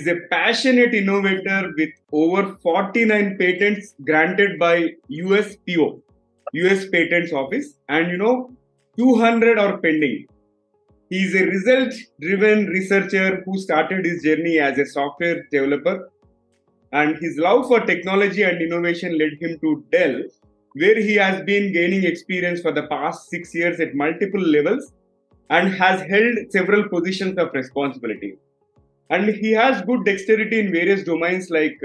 is a passionate innovator with over 49 patents granted by USPO, US Patents Office, and 200 are pending. He is a result-driven researcher who started his journey as a software developer, and his love for technology and innovation led him to Dell, where he has been gaining experience for the past 6 years at multiple levels and has held several positions of responsibility. And he has good dexterity in various domains like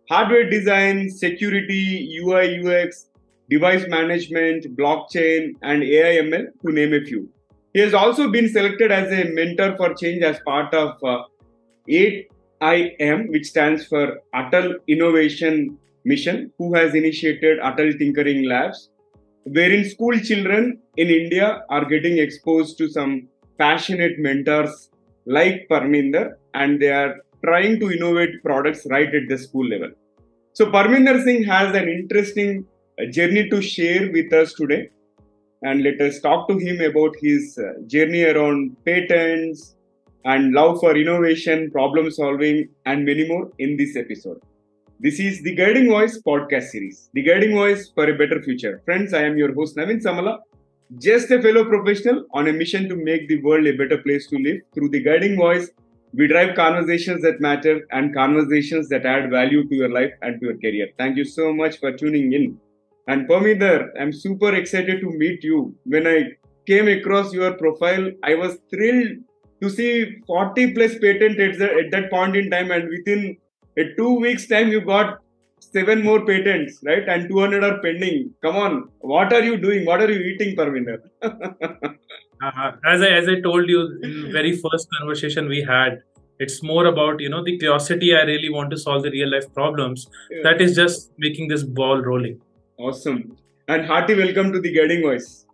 hardware design, security, UI, UX, device management, blockchain, and AI ML, to name a few. He has also been selected as a mentor for change as part of 8IM, which stands for Atal Innovation Mission, who has initiated Atal Tinkering Labs, wherein school children in India are getting exposed to some passionate mentors like Parminder, and they are trying to innovate products right at the school level. So Parminder Singh has an interesting journey to share with us today, and let us talk to him about his journey around patents and love for innovation, problem solving, and many more in this episode. This is the Guiding Voice podcast series, the Guiding Voice for a Better Future. Friends, I am your host Navin Samala, just a fellow professional on a mission to make the world a better place to live. Through the Guiding Voice, we drive conversations that matter and conversations that add value to your life and to your career. Thank you so much for tuning in. And Parminder, I'm super excited to meet you. When I came across your profile, I was thrilled to see 40 plus patent at that point in time, and within a 2 weeks time you got 7 more patents, right? And 200 are pending. Come on, what are you doing? What are you eating, Parminder? As I told you in the very first conversation we had, it's more about the curiosity. I really want to solve the real life problems. Yeah. That is just making this ball rolling. Awesome. And hearty welcome to the Guiding Voice.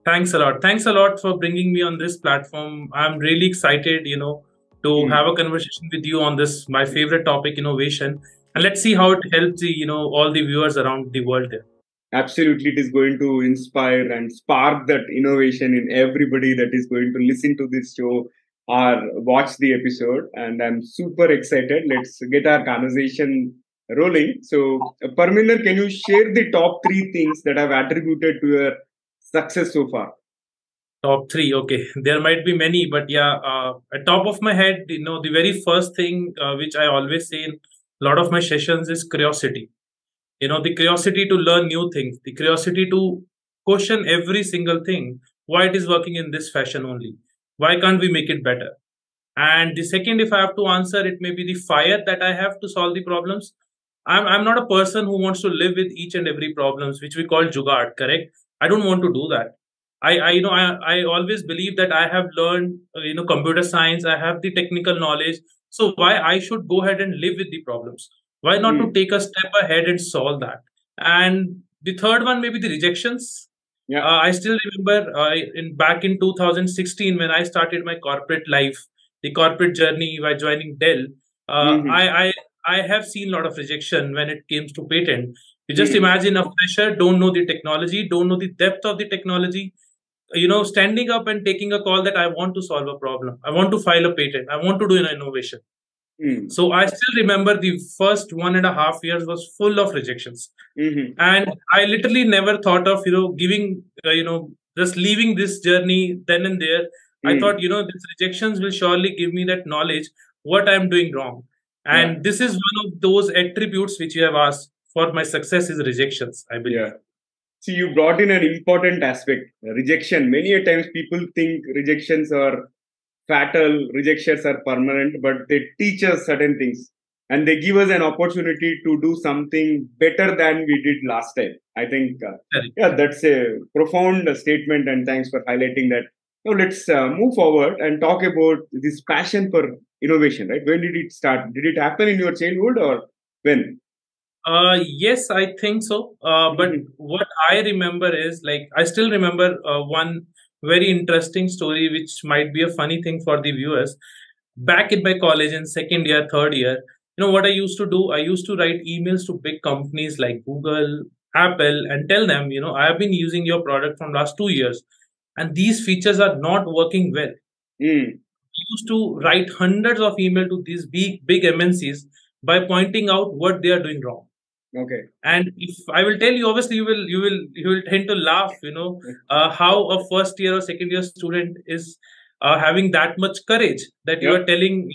Thanks a lot. Thanks a lot for bringing me on this platform. I'm really excited, to have a conversation with you on this, my favorite topic, innovation. And let's see how it helps all the viewers around the world there. Absolutely, it is going to inspire and spark that innovation in everybody that is going to listen to this show or watch the episode. And I'm super excited. Let's get our conversation rolling. So, Parminder, can you share the top 3 things that have attributed to your success so far? Top 3, okay. There might be many, but yeah, at top of my head, the very first thing which I always say in a lot of my sessions is curiosity. The curiosity to learn new things, the curiosity to question every single thing, why it is working in this fashion only. Why can't we make it better? And the second, if I have to answer, it may be the fire that I have to solve the problems. I'm not a person who wants to live with each and every problems, which we call jugaad, correct? I don't want to do that. I always believe that I have learned, computer science. I have the technical knowledge. So why I should go ahead and live with the problems? Why not to take a step ahead and solve that? And the third one, maybe the rejections. Yeah. I still remember back in 2016 when I started my corporate life, the corporate journey by joining Dell. I have seen a lot of rejection when it comes to patent. You just imagine a fresher, don't know the technology, don't know the depth of the technology, standing up and taking a call that I want to solve a problem. I want to file a patent. I want to do an innovation. So I still remember the first 1.5 years was full of rejections. And I literally never thought of, giving, just leaving this journey then and there. I thought, these rejections will surely give me that knowledge, what I'm doing wrong. And this is one of those attributes which you have asked for my success is rejections, I believe. Yeah. See, you brought in an important aspect, rejection. Many a times people think rejections are fatal, rejections are permanent, but they teach us certain things and they give us an opportunity to do something better than we did last time. I think, that's a profound statement, and thanks for highlighting that. Now let's move forward and talk about this passion for innovation, right? When did it start? Did it happen in your childhood or when? Yes, I think so. But what I remember is I still remember one very interesting story, which might be a funny thing for the viewers. Back in my college in second year, third year, what I used to do? I used to write emails to big companies like Google, Apple, and tell them, I have been using your product from last 2 years, and these features are not working well. used to write hundreds of emails to these big MNCs by pointing out what they are doing wrong. Okay. And if I will tell you, obviously you will tend to laugh. How a first year or second year student is having that much courage that you Yeah. are telling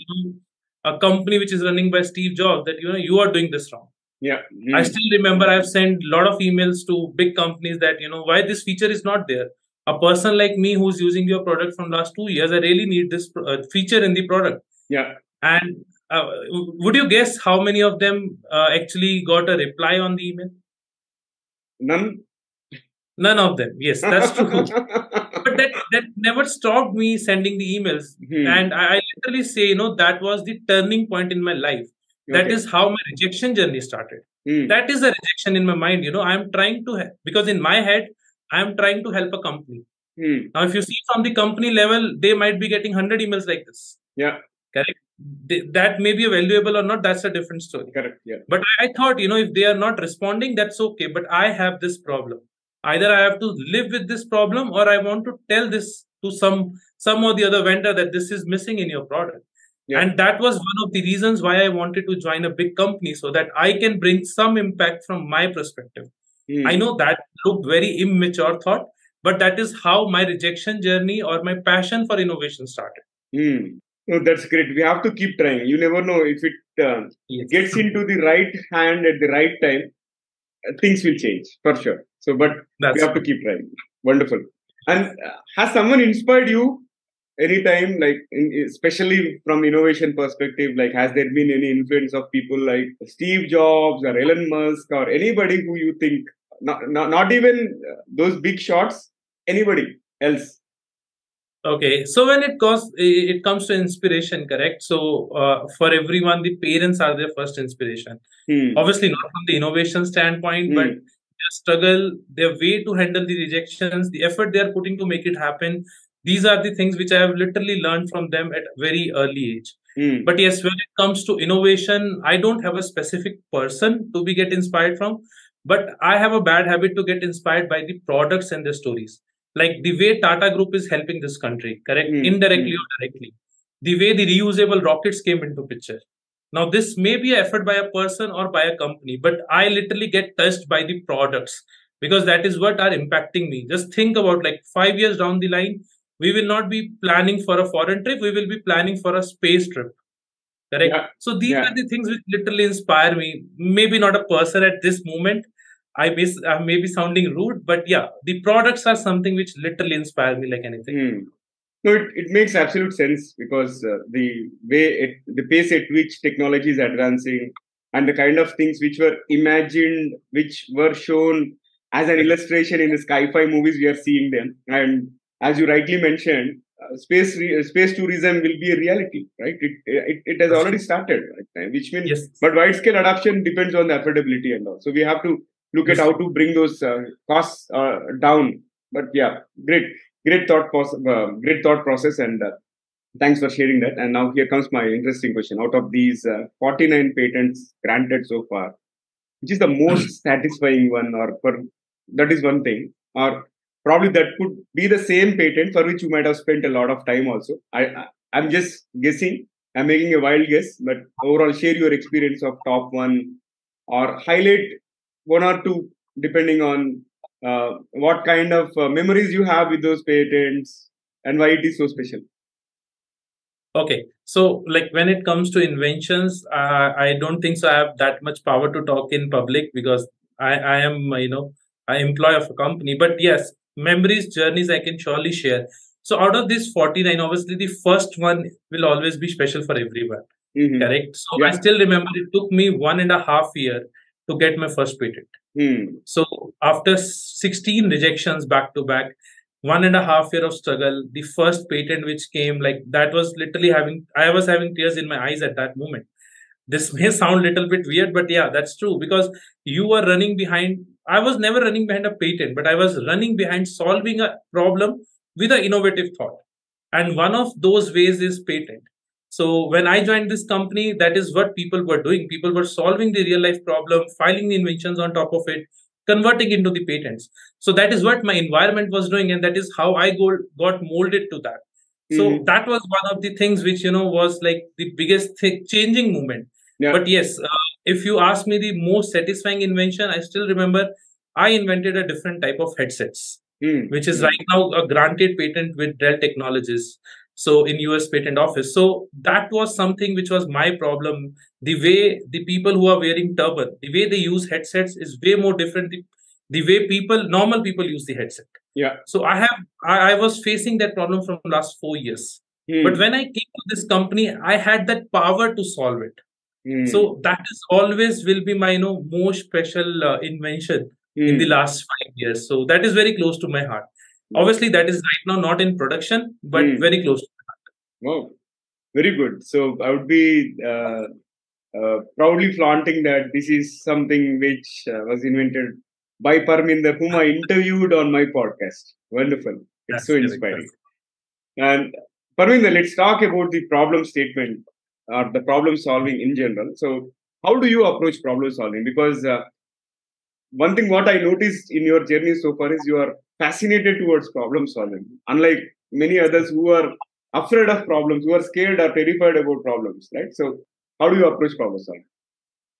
a company which is running by Steve Jobs that you are doing this wrong. Yeah. I still remember I've sent a lot of emails to big companies that why this feature is not there. A person like me who's using your product from last 2 years, I really need this feature in the product. Yeah. And would you guess how many of them actually got a reply on the email? None. None of them. Yes, that's true. But that never stopped me sending the emails. And I literally say, that was the turning point in my life. That is how my rejection journey started. That is the rejection in my mind. I'm trying to, because in my head, I'm trying to help a company. Now, if you see from the company level, they might be getting 100 emails like this. Yeah. Correct. That may be valuable or not. That's a different story. Correct. Yeah. But I thought, if they are not responding, that's okay. But I have this problem. Either I have to live with this problem, or I want to tell this to some or the other vendor that this is missing in your product. Yeah. And that was one of the reasons why I wanted to join a big company, so that I can bring some impact from my perspective. I know that looked very immature thought, but that is how my rejection journey or my passion for innovation started. No, that's great. We have to keep trying. You never know if it gets into the right hand at the right time, things will change for sure. So, but we have to keep trying. Wonderful. And has someone inspired you anytime, like especially from innovation perspective? Like, has there been any influence of people like Steve Jobs or Elon Musk or anybody who you think, not even those big shots, anybody else? Okay, so when it comes to inspiration, correct? So for everyone, the parents are their first inspiration. Obviously, not from the innovation standpoint, but their struggle, their way to handle the rejections, the effort they are putting to make it happen. These are the things which I have literally learned from them at a very early age. But yes, when it comes to innovation, I don't have a specific person to get inspired from, but I have a bad habit to get inspired by the products and their stories. Like the way Tata Group is helping this country, correct? Indirectly or directly. The way the reusable rockets came into picture. Now, this may be an effort by a person or by a company, but I literally get touched by the products, because that is what are impacting me. Just think about, like, 5 years down the line, we will not be planning for a foreign trip. We will be planning for a space trip. Correct? Yeah. So these are the things which literally inspire me. Maybe not a person at this moment. I may be sounding rude, but yeah, the products are something which literally inspire me like anything. No, it makes absolute sense, because the pace at which technology is advancing and the kind of things which were imagined, which were shown as an illustration in the sci-fi movies, we are seeing them. And as you rightly mentioned, space tourism will be a reality, right? It has already started, right? Which means, but wide scale adoption depends on the affordability and all. So we have to look at how to bring those costs down. But yeah, great thought process, and thanks for sharing that. And now here comes my interesting question. Out of these 49 patents granted so far, which is the most satisfying one, that is one thing, or probably that could be the same patent for which you might have spent a lot of time also. I'm just guessing. I'm making a wild guess, but overall, share your experience of top one, or highlight one or two, depending on what kind of memories you have with those patents and why it is so special. Okay, so like when it comes to inventions, I don't think so I have that much power to talk in public, because I am, an employee of a company. But yes, memories, journeys, I can surely share. So out of this 49, obviously the first one will always be special for everyone. Correct? So I still remember it took me 1.5 years to get my first patent. So after 16 rejections back to back, 1.5 years of struggle, the first patent which came, like, that was literally I was having tears in my eyes at that moment. This may sound a little bit weird, but yeah, that's true, because you were running behind. I was never running behind a patent, but I was running behind solving a problem with an innovative thought. And one of those ways is patent. So when I joined this company, that is what people were doing. People were solving the real life problem, filing the inventions on top of it, converting into the patents. So that is what my environment was doing, and that is how I got molded to that. So that was one of the things which, was like the biggest changing moment. Yeah. But yes, if you ask me the most satisfying invention, I still remember I invented a different type of headsets, which is right now a granted patent with Dell Technologies. So in US Patent Office. So that was something which was my problem. The way the people who are wearing turban, the way they use headsets is way more different. The way normal people use the headset. Yeah. So I was facing that problem from last 4 years. But when I came to this company, I had that power to solve it. So that is always will be my most special invention in the last 5 years. So that is very close to my heart. Obviously, that is right now not in production, but very close to my heart. Wow, very good. So I would be proudly flaunting that this is something which was invented by Parminder, whom I interviewed on my podcast. Wonderful. It's so inspiring. And Parminder, let's talk about the problem statement or the problem solving in general. So how do you approach problem solving? Because one thing what I noticed in your journey so far is you are fascinated towards problem solving, unlike many others who are afraid of problems, who are scared or terrified about problems, right? So how do you approach problem solving?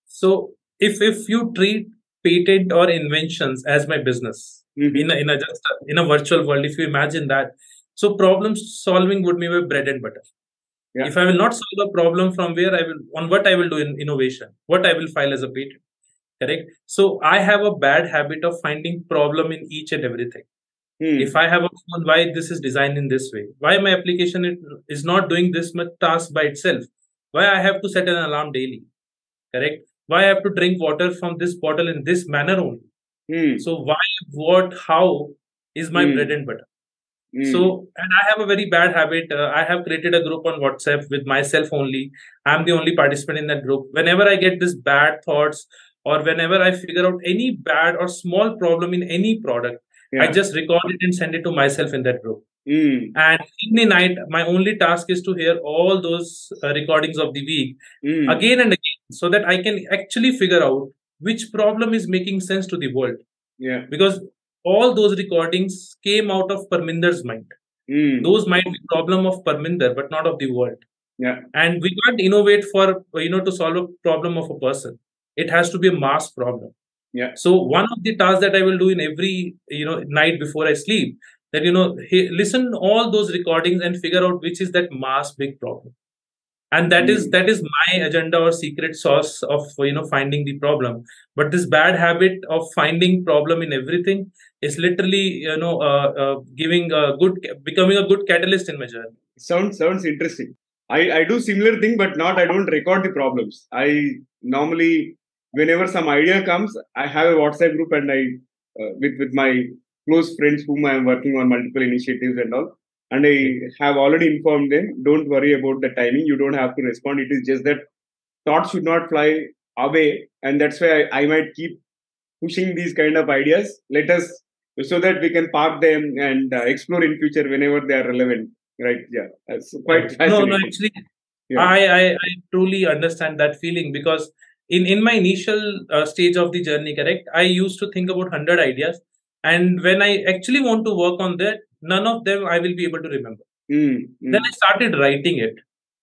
So if you treat patent or inventions as my business in a virtual world, if you imagine that, so problem solving would be my bread and butter. Yeah. If I will not solve a problem, from where I will, on what I will do in innovation, what I will file as a patent, correct? So I have a bad habit of finding problem in each and everything. If I have a phone, why this is designed in this way? Why my application is not doing this much task by itself? Why I have to set an alarm daily? Correct? Why I have to drink water from this bottle in this manner only? So why, what, how is my bread and butter? So, and I have a very bad habit. I have created a group on WhatsApp with myself only. I'm the only participant in that group. Whenever I get this bad thoughts, or whenever I figure out any bad or small problem in any product, I just record it and send it to myself in that group. And in the night, my only task is to hear all those recordings of the week again and again, so that I can actually figure out which problem is making sense to the world. Yeah. Because all those recordings came out of Parminder's mind. Those might be problem of Parminder, but not of the world. Yeah. And we can't innovate for to solve a problem of a person. It has to be a mass problem. Yeah. So one of the tasks that I will do in every night before I sleep, that listen all those recordings and figure out which is that mass big problem. And that is my agenda or secret sauce of finding the problem. But this bad habit of finding problem in everything is literally becoming a good catalyst in my journey. Sounds interesting. I do similar thing, but I don't record the problems. I normally, whenever some idea comes, I have a WhatsApp group, and I with my close friends whom I am working on multiple initiatives and all. And I have already informed them, don't worry about the timing. You don't have to respond. It is just that thoughts should not fly away. And that's why I might keep pushing these kind of ideas. Let us, so that we can park them and explore in future whenever they are relevant. Right? Yeah. That's quite fascinating. No, actually, I truly understand that feeling, because in my initial stage of the journey, correct, I used to think about 100 ideas. And when I actually want to work on that, none of them I will be able to remember. Then I started writing it.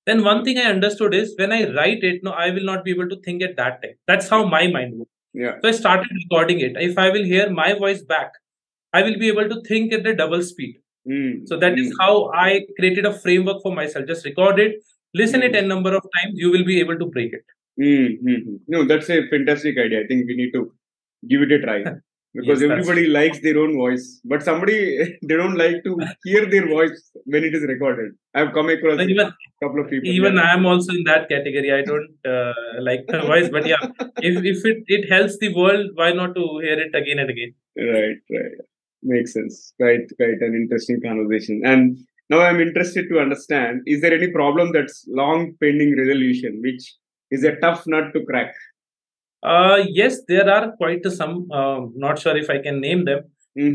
Then one thing I understood is, when I write it, I will not be able to think at that time. That's how my mind works. Yeah. So I started recording it. If I will hear my voice back, I will be able to think at the double speed. So that is how I created a framework for myself. Just record it, listen it a number of times, you will be able to break it. No, that's a fantastic idea. I think we need to give it a try. Because everybody likes their own voice, but somebody they don't like to hear their voice when it is recorded. I've come across a couple of people. Even I am also in that category. I don't like the voice, but yeah, if it helps the world, why not to hear it again and again? Right. Makes sense. Quite an interesting conversation. And now I'm interested to understand: is there any problem that's long pending resolution, which is a tough nut to crack? Yes, there are quite some. Not sure if I can name them,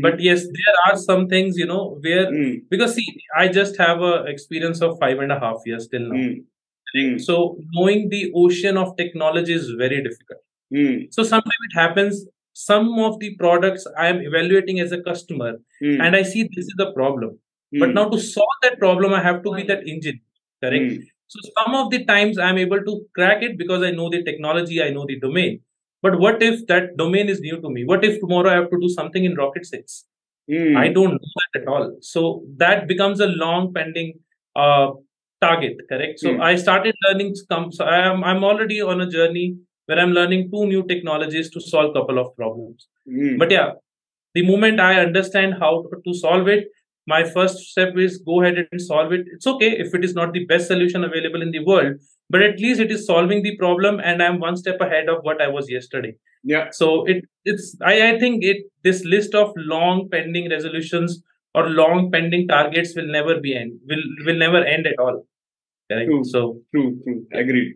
but yes, there are some things where because see, I just have a experience of 5.5 years till now. So knowing the ocean of technology is very difficult. So sometimes it happens. Some of the products I am evaluating as a customer, and I see this is the problem. But now to solve that problem, I have to be that engine. Correct. So some of the times I'm able to crack it because I know the technology, I know the domain. But what if that domain is new to me? What if tomorrow I have to do something in rocket science? I don't know that at all. So that becomes a long pending uh, target, correct? So I started learning some. So I'm already on a journey where I'm learning two new technologies to solve a couple of problems. But yeah, the moment I understand how to solve it, my first step is go ahead and solve it. It's okay if it is not the best solution available in the world, but at least it is solving the problem, and I'm one step ahead of what I was yesterday. Yeah. So I think this list of long pending resolutions or long pending targets will never be end will never end at all. Correct? True. So True. Agreed.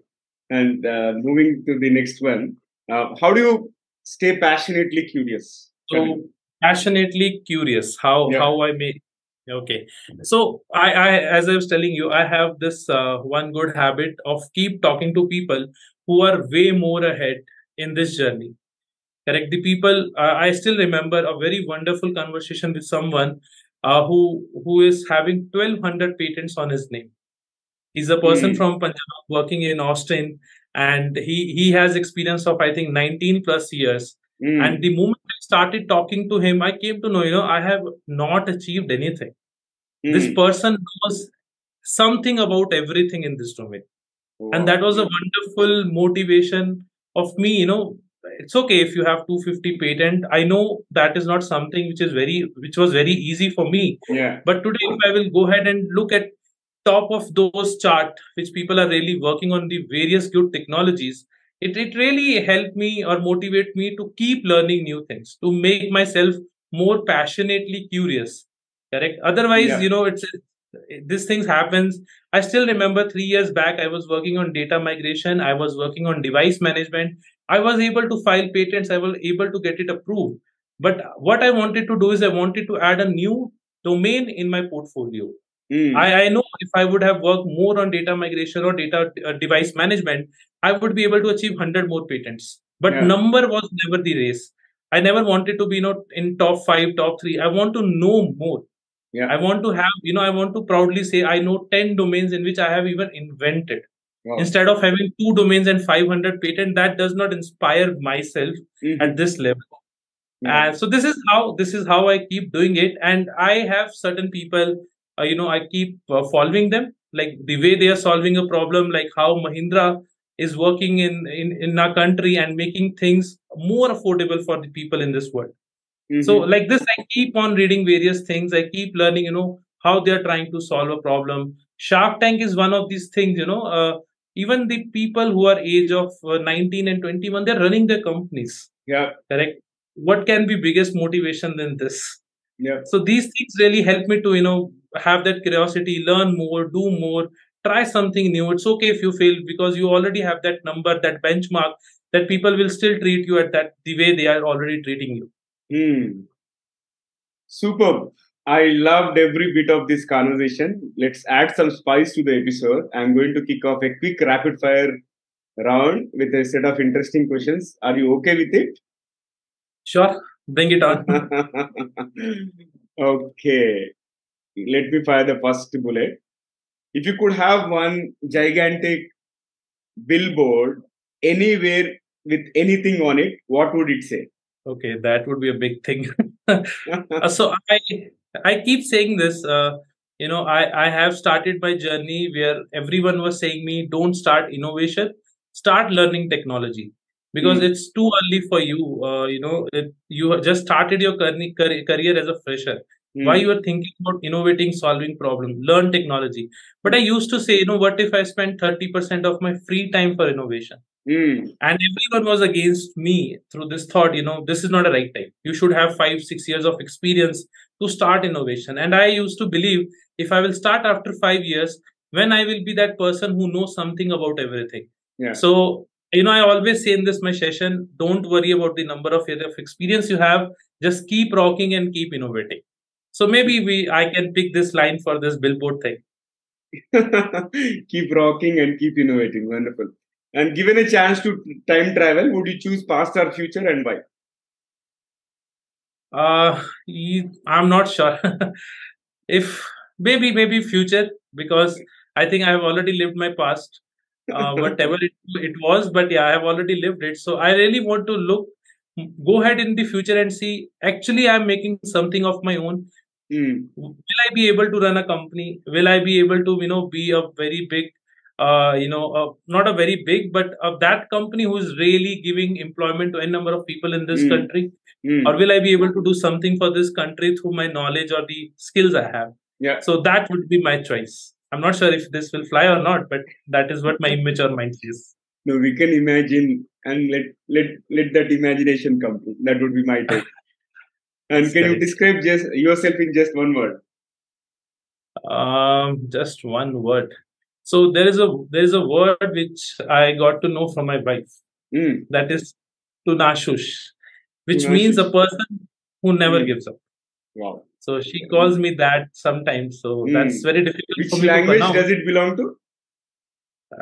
And moving to the next one, how do you stay passionately curious? so passionately curious how I may. Okay. So I as I was telling you, I have this one good habit of keep talking to people who are way more ahead in this journey. Correct. The people I still remember a very wonderful conversation with someone who is having 1,200 patents on his name. He's a person from Punjab working in Austin, and he has experience of I think 19 plus years. And the moment I started talking to him, I came to know, I have not achieved anything. This person knows something about everything in this domain. And that was a wonderful motivation of me. It's okay if you have 250 patent. I know that is not something which was very easy for me. Yeah. But today, if I will go ahead and look at top of those chart, which people are really working on the various good technologies, it really helped me or motivate me to keep learning new things, to make myself more passionately curious. Correct. Otherwise, it's this things happens. I still remember 3 years back, I was working on data migration. I was working on device management. I was able to file patents. I was able to get it approved. But what I wanted to do is I wanted to add a new domain in my portfolio. I know if I would have worked more on data migration or data device management, I would be able to achieve 100 more patents. But number was never the race. I never wanted to be in top 5, top 3. I want to know more. I want to have, I want to proudly say I know 10 domains in which I have even invented. Instead of having 2 domains and 500 patents, that does not inspire myself at this level. So this is how I keep doing it, and I have certain people, I keep following them, like the way they are solving a problem, like how Mahindra is working in our country and making things more affordable for the people in this world. So like this, I keep on reading various things. I keep learning, how they are trying to solve a problem. Shark Tank is one of these things, even the people who are age of 19 and 21, they're running their companies. Yeah. Correct. What can be biggest motivation than this? Yeah. So these things really help me to, have that curiosity, learn more, do more, try something new. It's okay if you fail because you already have that number, that benchmark, that people will still treat you at that the way they are already treating you. Superb. I loved every bit of this conversation. Let's add some spice to the episode. I'm going to kick off a quick rapid fire round with a set of interesting questions. Are you okay with it? Sure. Bring it on. Okay. Let me fire the first bullet. If you could have one gigantic billboard anywhere with anything on it, what would it say? Okay, that would be a big thing. So I keep saying this. I have started my journey where everyone was saying me, don't start innovation, start learning technology because it's too early for you. You have just started your career as a fresher. Why you are thinking about innovating, solving problem, learn technology. But I used to say, what if I spend 30% of my free time for innovation? And everyone was against me through this thought, this is not a right time. You should have 5, 6 years of experience to start innovation. And I used to believe if I will start after 5 years, when I will be that person who knows something about everything. So, I always say in this my session, don't worry about the number of years of experience you have. Just keep rocking and keep innovating. So maybe I can pick this line for this billboard thing. Keep rocking and keep innovating. Wonderful. And given a chance to time travel, would you choose past or future and why? I'm not sure. If maybe future, because I think I have already lived my past, whatever it was. But yeah, I have already lived it. So I really want to go ahead in the future and see. Actually, I'm making something of my own. Will I be able to run a company? Will I be able to be a very big, not a very big, but that company who is really giving employment to a number of people in this country? Or will I be able to do something for this country through my knowledge or the skills I have? Yeah. So that would be my choice. I'm not sure if this will fly or not, but that is what my immature mind says. No, we can imagine and let that imagination come true. That would be my take. And can you describe just yourself in just one word? Just one word. So there is a word which I got to know from my wife. That is tunashush, which means a person who never gives up. Wow. So she calls me that sometimes. So that's very difficult Which for me language to pronounce. does it belong to?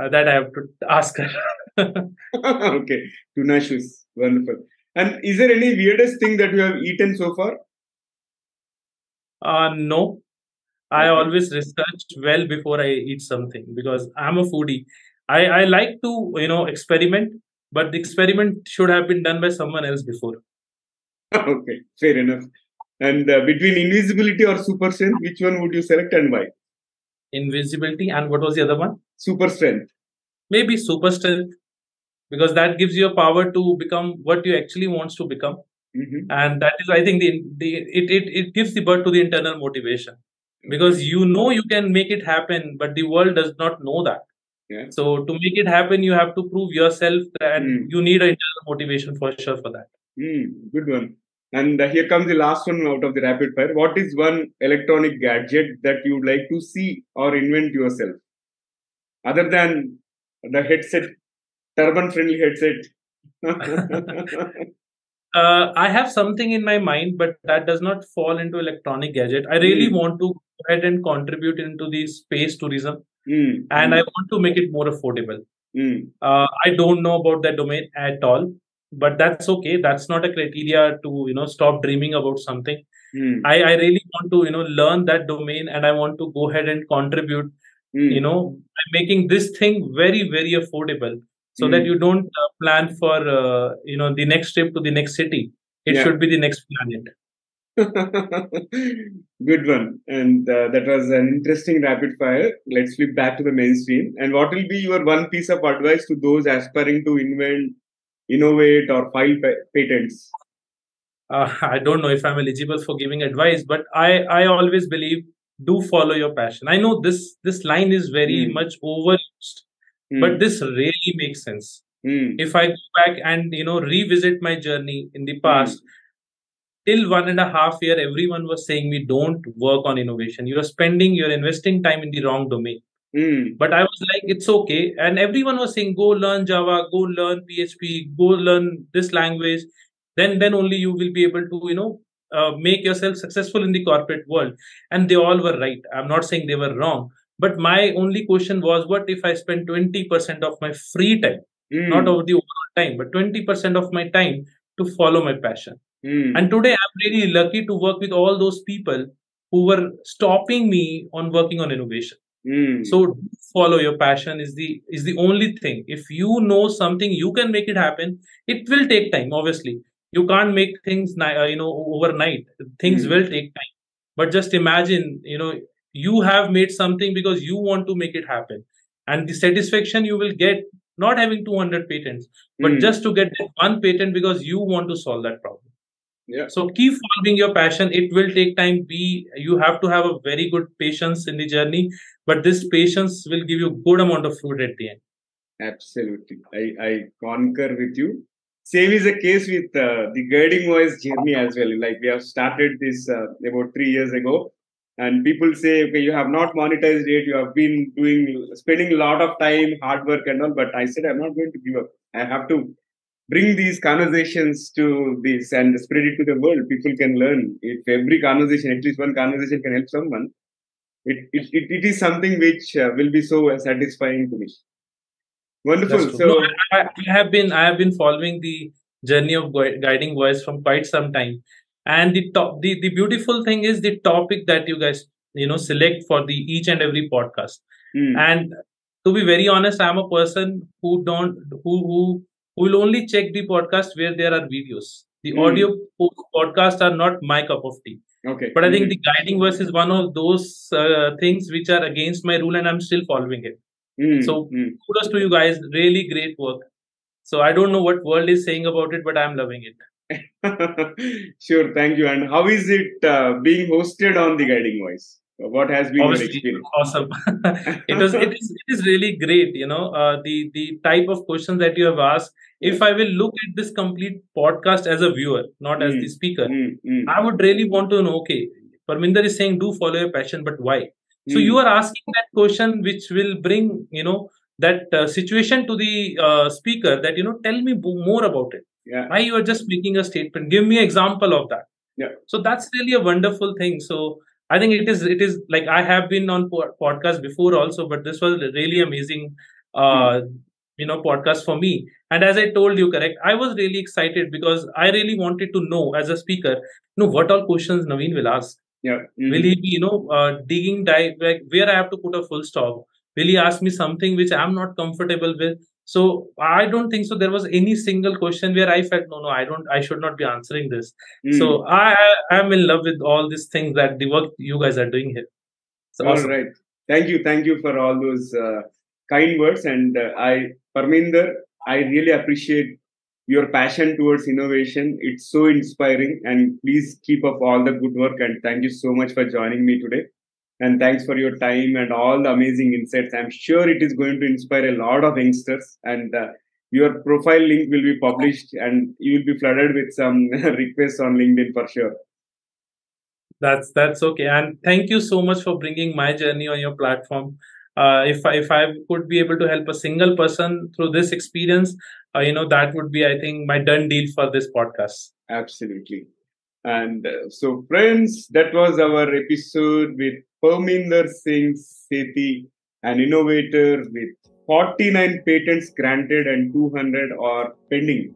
That I have to ask her. Okay, tunashush, wonderful. And is there any weirdest thing that you have eaten so far? No. I always research well before I eat something because I'm a foodie. I like to experiment, but the experiment should have been done by someone else before. Okay, fair enough. And between invisibility or super strength, which one would you select and why? Invisibility, and what was the other one? Super strength. Maybe super strength, because that gives you a power to become what you actually wants to become. And that is, I think, it gives the birth to the internal motivation, because you can make it happen, but the world does not know that. So to make it happen, you have to prove yourself, and you need an internal motivation for sure for that. Good one. And here comes the last one out of the rapid fire. What is one electronic gadget that you would like to see or invent yourself, other than the headset, turban-friendly headset? I have something in my mind, but that does not fall into electronic gadget. I really want to go ahead and contribute into the space tourism, and I want to make it more affordable. I don't know about that domain at all, but that's okay. That's not a criteria to stop dreaming about something. I really want to learn that domain, and I want to go ahead and contribute. By making this thing very very affordable, so that you don't plan for the next trip to the next city. It should be the next planet. Good one. And that was an interesting rapid fire. Let's flip back to the mainstream. And what will be your one piece of advice to those aspiring to invent, innovate, or file patents? I don't know if I'm eligible for giving advice, but I always believe, do follow your passion. I know this line is very much overused, but this really makes sense. If I go back and revisit my journey in the past, till 1.5 year, everyone was saying me, don't work on innovation. You're investing time in the wrong domain. But I was like, it's okay. And everyone was saying, go learn Java, go learn PHP, go learn this language. Then only you will be able to, make yourself successful in the corporate world. And they all were right. I'm not saying they were wrong. But my only question was, what if I spend 20% of my free time, not over the overall time, but 20% of my time to follow my passion? And today I'm really lucky to work with all those people who were stopping me on working on innovation. So follow your passion is the only thing. If you know something, you can make it happen. It will take time, obviously. You can't make things overnight. Things will take time. But just imagine, you have made something because you want to make it happen. And the satisfaction you will get, not having 200 patents, but just to get that one patent because you want to solve that problem. So keep following your passion. It will take time. You have to have a very good patience in the journey, but this patience will give you good amount of fruit at the end. Absolutely, I concur with you. Same is the case with the guiding voice journey as well. Like we have started this about 3 years ago, and people say, okay, you have not monetized it. You have been spending a lot of time, hard work, and all. But I said, I'm not going to give up. I have to bring these conversations to this and spread it to the world. People can learn. If every conversation, at least one conversation, can help someone, it is something which will be so satisfying to me. Wonderful. So no, I have been following the journey of guiding voice from quite some time, and the beautiful thing is the topic that you guys select for the each and every podcast. Hmm. And to be very honest, I'm a person who don't who will only check the podcast where there are videos. The audio podcasts are not my cup of tea. Okay. But I think the guiding verse is one of those things which are against my rule, and I'm still following it. So kudos to you guys. Really great work. So I don't know what world is saying about it, but I'm loving it. Sure, thank you. And how is it being hosted on the Guiding Voice? What has been your experience? Awesome. It is really great. The type of questions that you have asked. If I will look at this complete podcast as a viewer, not as the speaker, I would really want to know. Okay, Parminder is saying, "Do follow your passion," but why? So you are asking that question, which will bring that situation to the speaker. That tell me more about it. Yeah. Why you are just making a statement? Give me an example of that. Yeah. So that's really a wonderful thing. So I think it is like I have been on podcast before also, but this was really amazing, podcast for me. And as I told you, correct, I was really excited because I really wanted to know as a speaker, what all questions Naveen will ask. Yeah. Will he be, digging dive like where I have to put a full stop? Will he ask me something which I'm not comfortable with? So I don't think so. There was any single question where I felt no, I should not be answering this. So I am in love with all these things that the work you guys are doing here. So all awesome. right, thank you for all those kind words. And Parminder, I really appreciate your passion towards innovation. It's so inspiring, and please keep up all the good work. And thank you so much for joining me today. And thanks for your time and all the amazing insights. I'm sure it is going to inspire a lot of youngsters. And your profile link will be published, and you will be flooded with some requests on LinkedIn for sure. That's okay. And thank you so much for bringing my journey on your platform. If I could be able to help a single person through this experience, that would be, I think, my done deal for this podcast. Absolutely. And so, friends, that was our episode with Parminder Singh Sethi, an innovator with 49 patents granted and 200 are pending.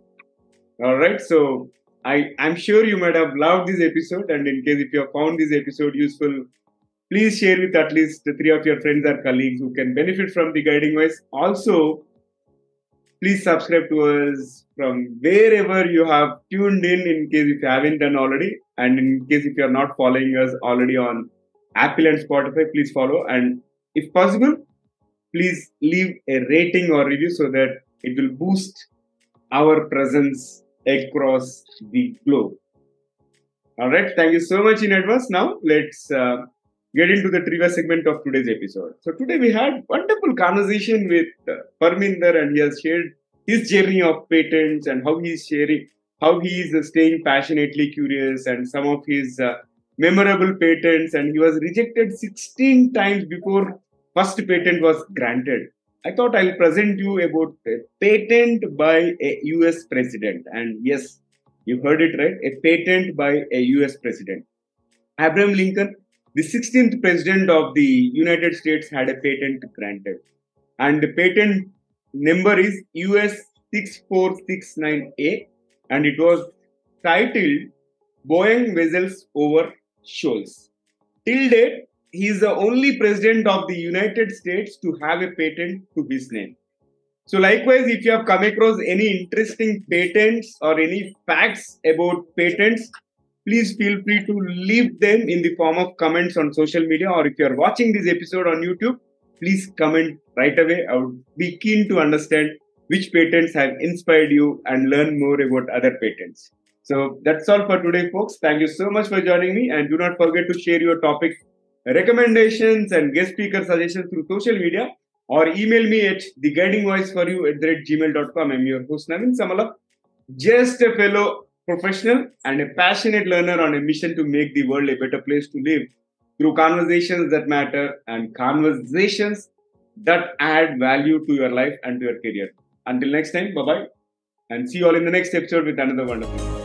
All right. So, I'm sure you might have loved this episode. And in case if you have found this episode useful, please share with at least 3 of your friends or colleagues who can benefit from the Guiding Voice. Also, please subscribe to us from wherever you have tuned in case if you haven't done already. And in case if you are not following us already on Apple and Spotify, please follow. And if possible, please leave a rating or review so that it will boost our presence across the globe. All right. Thank you so much in advance. Now, let's get into the trivia segment of today's episode. So today we had wonderful conversation with Parminder, and he has shared his journey of patents and how he is staying passionately curious and some of his memorable patents. And he was rejected 16 times before first patent was granted. I thought I'll present you about a patent by a US president. And yes, you heard it right, a patent by a US president. Abraham Lincoln, the 16th president of the United States, had a patent granted. And the patent number is US 6469A, and it was titled Boeing Vessels over Shoals. Till date, he is the only president of the United States to have a patent to his name. So likewise, if you have come across any interesting patents or any facts about patents, please feel free to leave them in the form of comments on social media, or if you are watching this episode on YouTube, please comment right away. I would be keen to understand which patents have inspired you and learn more about other patents. So that's all for today, folks. Thank you so much for joining me, and do not forget to share your topic recommendations and guest speaker suggestions through social media, or email me at theguidingvoiceforyou@gmail.com. I'm your host Naveen Samala, just a fellow professional and a passionate learner on a mission to make the world a better place to live through conversations that matter and conversations that add value to your life and to your career. Until next time, bye-bye, and see you all in the next episode with another wonderful.